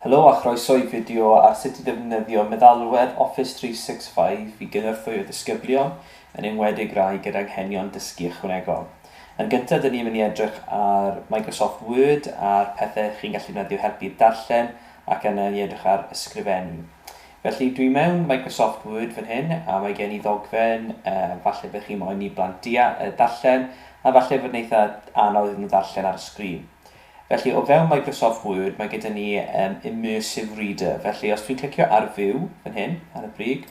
Helo a chroeso i fideo ar sut i ddefnyddio meddalwedd Office 365 i gynorthwyo ddisgyblion yn enwedig rai gyda anghenion dysgu ychwanegol. Yn gyntaf, dyn ni'n mynd i edrych ar Microsoft Word a'r pethau chi'n gallu defnyddio helpu darllen ac yna i edrych ar ysgrifennu. Felly dwi mewn Microsoft Word fan hyn a mae gen i ddogfen, falle bych chi moyn i blant darllen a falle fod yn eitha anodd iddyn nhw darllen ar y sgrin. Felly, o fewn Microsoft Word, mae gyda ni Immersive Reader. Felly, os dwi'n clicio ar View, fan hyn, ar y brig,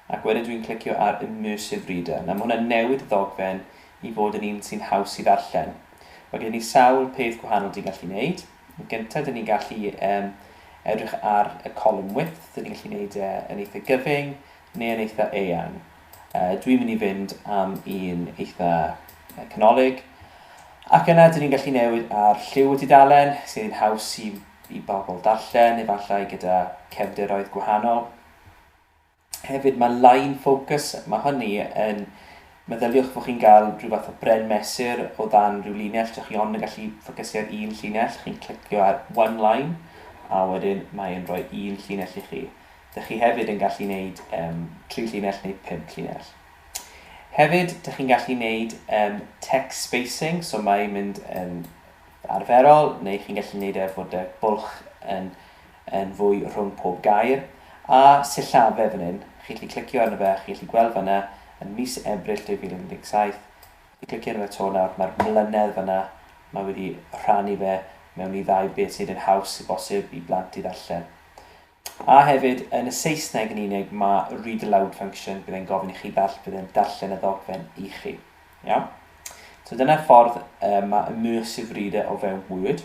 ac wedyn dwi'n clicio ar Immersive Reader. Mae hwnna'n newid y ddogfen i fod yn un sy'n haws i ddarllen. Mae gyda ni sawl peth gwahanol dwi'n gallu gwneud. Yn gyntaf, dyn ni'n gallu edrych ar y column width. Dyn ni'n gallu gwneud yn eitha gyfyng neu yn eitha eang. Dwi'n mynd i fynd am un eitha canolig. Ac yna, dyn ni'n gallu newid ar lliw y tudalen, sydd yn haws i bobl darllen, efallai gyda cefndiroedd gwahanol. Hefyd, mae line focus, mae hynny yn meddyliwch bod chi'n cael rhyw fath o bren mesur o dan rhyw linell, dych chi ond yn gallu ffocysu ar un llinell, chi'n clicio ar one line, a wedyn mae'n rhoi un llinell i chi. Dych chi hefyd yn gallu gwneud 3 llinell neu 5 llinell. Hefyd, dych chi'n gallu gwneud text spacing, so mae'n mynd arferol, neu chi'n gallu gwneud fod y bwlch yn fwy rhwng pob gair. A sillafau fan hyn, chi'n gallu clicio arno fe, chi'n gallu gweld fan'na yn mis Ebrill 2017. Chi'n clicio arno fe to nawr, mae'r mlynedd fan'na, mae wedi rhannu fe mewn i ddau beth sydd yn haws i bosib i blant i ddarllen. A hefyd, yn y Saesneg yn unig, mae read aloud function byddai'n gofyn i chi byddai'n darllen y ddogfen i chi. Iawn? So dyna'r ffordd mae Immersive Reader o fewn Word.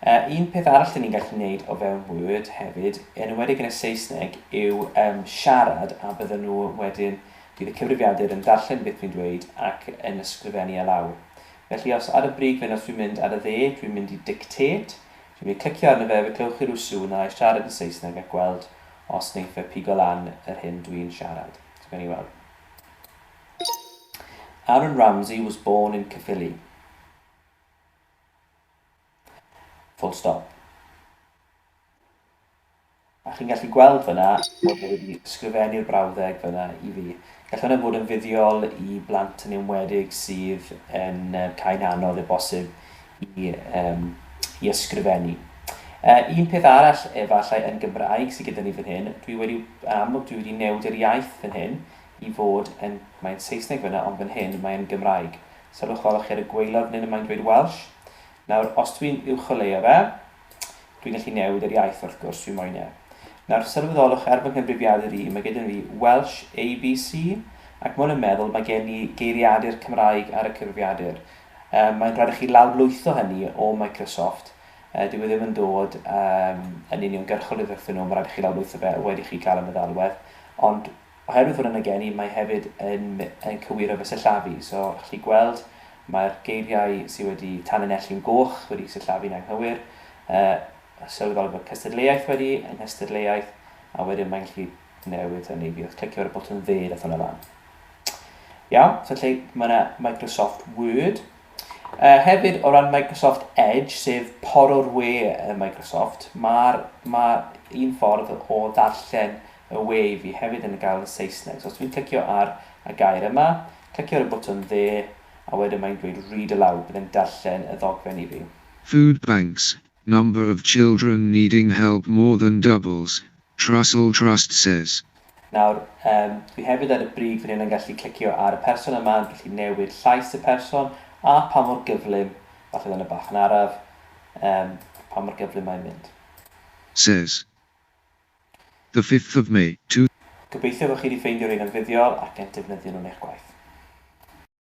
Un peth arall dyn ni'n gallu gwneud o fewn Word hefyd, yn enwedig yn y Saesneg, yw siarad a bydden nhw wedyn, bydd y cyfrifiadur yn darllen beth fi'n dweud ac yn ysgrifennu a lawr. Felly os ar y brig fan os dwi'n mynd ar y dde, dwi'n mynd i dictate. Dwi'n mynd clicio arno fe, fe clywch chi rhyw sŵn a siarad yn Saesneg ac gweld os wneith fe pigo lan yr hyn dwi'n siarad. So gawn ni weld. Aaron Ramsey was born in Caerphilly. Full stop. A chi'n gallu gweld fyna bod fe wedi ysgrifennu'r brawddeg fyna i fi. Gall hwnna fod yn fuddiol i blant yn enwedig sydd yn cael anodd y bosib i ysgrifennu. Un peth arall efallai yn Gymraeg sydd gyda ni fan hyn, dwi wedi newid yr iaith fan hyn i fod mae'n Saesneg fyna, ond fan hyn mae'n Gymraeg. Sylwch olwch chi ar y gwaelod fan hyn mae'n dweud Welsh. Nawr, os dwi'n uwcholeuo fe, dwi'n gallu newid yr iaith wrth gwrs dwi'n moyn e. Nawr, sylweddolwch ar fy nghyfrifiadur i, mae gyda fi Welsh ABC, ac mwyn yn meddwl mae gen i geiriadur Cymraeg ar y cyfrifiadur. Mae'n rhaid i chi lawrlwytho hynny o Microsoft. Dwi ddim yn dod yn uniongyrchol wrthyn nhw, mae'n rhaid i chi lawrlwytho fe wedi chi cael y meddalwedd. Ond oherwydd fod yn y geni, mae hefyd yn cywiro fy sillafu. So, chi gweld, mae'r geiriau sydd wedi tanlinellu'n goch wedi sillafu'n anghywir. Sylweddol bod cystadleuaeth wedi yn hystadleuaeth, a wedyn mae'n gallu newid hynny. Fi oedd clicio ar y botwm dde dath hwnna lan. Iawn, so lle mae yna Microsoft Word. Hefyd, o ran Microsoft Edge, sef poro'r we Microsoft, mae'r un ffordd o darllen y we i fi hefyd yn gael y Saesneg. So os dwi'n clicio ar y gair yma, clicio ar y botwm dde, a wedyn mae'n dweud read aloud, byddai'n darllen y ddogfen i fi. Food banks, number of children needing help more than doubles, Trussell Trust says. Nawr, dwi hefyd ar y brig fan hyn yn gallu clicio ar y person yma, yn gallu newid llais y person, a pa mor gyflym, falle yn y bach yn araf, pa mor gyflym mae'n mynd. Says. The 5th of May, Gobeithio bod chi wedi ffeindio rhain yn fuddiol ac yn defnyddio nhw'n eich gwaith.